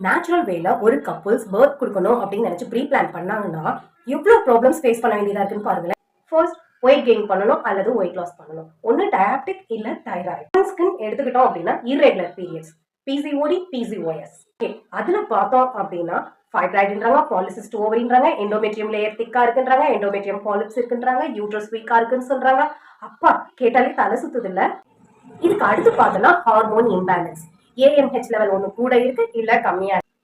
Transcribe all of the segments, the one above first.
Natural வேல ஒரு couples birth கொடுக்கணும் அப்படின்னு நினைச்சு ப்ரீ பிளான் பண்ணாங்கன்னா எவ்வளவு ப்ராப்ளம்ஸ் ஃபேஸ் பண்ண வேண்டியதா இருக்குன்னு பாருங்களேன். ஃபர்ஸ்ட் வெயிட் கெயின் பண்ணணும் அல்லது வெயிட் லாஸ் பண்ணணும். ஒன்னு டயாபெட்டிக் இல்ல தைராய்டு. ஸ்கின் எடுத்துக்கிட்டோம் அப்படின்னா irregular periods, PCOD, PCOS. Okay, அதுல பார்த்தோம் அப்படின்னா ஃபைப்ராய்டுன்றாங்க, பாலிசிஸ்ட் ஓவரின்றாங்க, எண்டோமெட்ரியம் லேயர் திக்கா இருக்குன்றாங்க, எண்டோமெட்ரியம் பாலிப்ஸ் இருக்குன்றாங்க, யூட்ரஸ் வீக்கா இருக்குன்னு சொல்றாங்க. அப்பா கேட்டாலே தலை சுத்துது இல்ல. இதுக்கு அடுத்து பார்த்தோம்னா ஹார்மோன் இம்பேலன்ஸ். ஏஎம்ஹெச் லெவல் ஒன்று கூட இருக்கு இல்ல கம்மியா இருக்கு,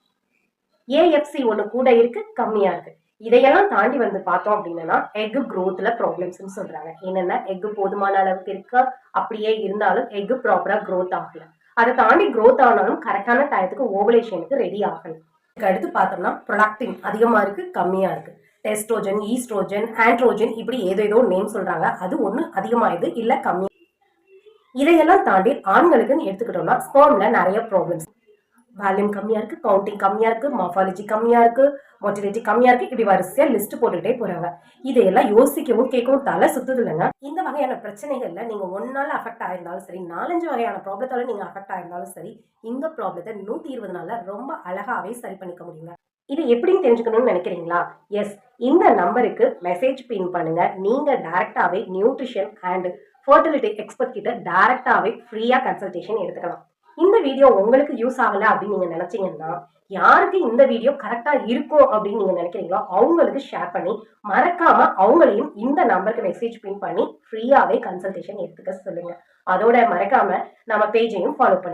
ஏஎஃப்சி ஒன்று கூட இருக்கு கம்மியா இருக்கு. இதையெல்லாம் தாண்டி வந்து பார்த்தோம் அப்படின்னா எக் growthல ப்ராப்ளம்ஸ் சொல்றாங்க. என்னன்னா எக் போதுமான அளவுக்கு இருக்கா, அப்படியே இருந்தாலும் எக் ப்ராப்பரா growth ஆகல. அதை தாண்டி growth ஆனாலும் கரெக்டான டயத்துக்கு ஓவலேஷனுக்கு ரெடி ஆகல. இதுக்கு அடுத்து பார்த்தோம்னா ப்ரொலாக்டின் அதிகமா இருக்கு கம்மியா இருக்கு, டெஸ்ட்ரோஜன், ஈஸ்ட்ரோஜன், ஆண்ட்ரோஜன், இப்படி ஏதோ நேம் சொல்றாங்க. அது ஒண்ணு அதிகமாயுது இல்ல கம்மி. இதையெல்லாம் தாண்டி ஆண்களுக்குன்னு எடுத்துக்கிட்டோம்னா ஸ்பெர்ம்ல நிறைய ப்ராப்ளம்ஸ், வால்யூம் கம்மியா இருக்கு, கவுண்டிங் கம்மியா இருக்கு, மார்பாலஜி கம்மியா இருக்கு, மோட்டிலிட்டி கம்மியா இருக்கு, இப்படி வரிசையா லிஸ்ட் போட்டுட்டே போறாங்க. இதையெல்லாம் யோசிக்கவும் கேட்கவும் தலை சுத்துது இல்லைங்க. இந்த வகையான பிரச்சனைகள்ல நீங்க ஒன்னால அஃபெக்ட் ஆயிருந்தாலும் சரி, 4-5 வகையான ப்ராப்ளத்தால நீங்க அஃபெக்ட் ஆயிருந்தாலும் சரி, இந்த ப்ராப்ளத்தை 120 நாள்ல ரொம்ப அழகாவே சரி பண்ணிக்க முடியுங்க. இது எப்படின்னு தெரிஞ்சுக்கணும்னு நினைக்கிறீங்களா? எஸ், இந்த நம்பருக்கு மெசேஜ் பின் பண்ணுங்க. நீங்க டைரக்டாவே நியூட்ரிஷன் அண்ட் ஃபர்டிலிட்டி எக்ஸ்பர்ட் கிட்ட டைரக்டாவே ஃப்ரீயா கன்சல்டேஷன் எடுத்துக்கலாம். இந்த வீடியோ உங்களுக்கு யூஸ் ஆகல அப்படின்னு நீங்க நினைச்சீங்கன்னா, யாருக்கு இந்த வீடியோ கரெக்டா இருக்கும் அப்படின்னு நீங்க நினைக்கிறீங்களோ அவங்களுக்கு ஷேர் பண்ணி மறக்காம அவங்களையும் இந்த நம்பருக்கு மெசேஜ் பின் பண்ணி ஃப்ரீயாவே கன்சல்டேஷன் எடுத்துக்க சொல்லுங்க. அதோட மறக்காம நம்ம பேஜையும் ஃபாலோ பண்ணி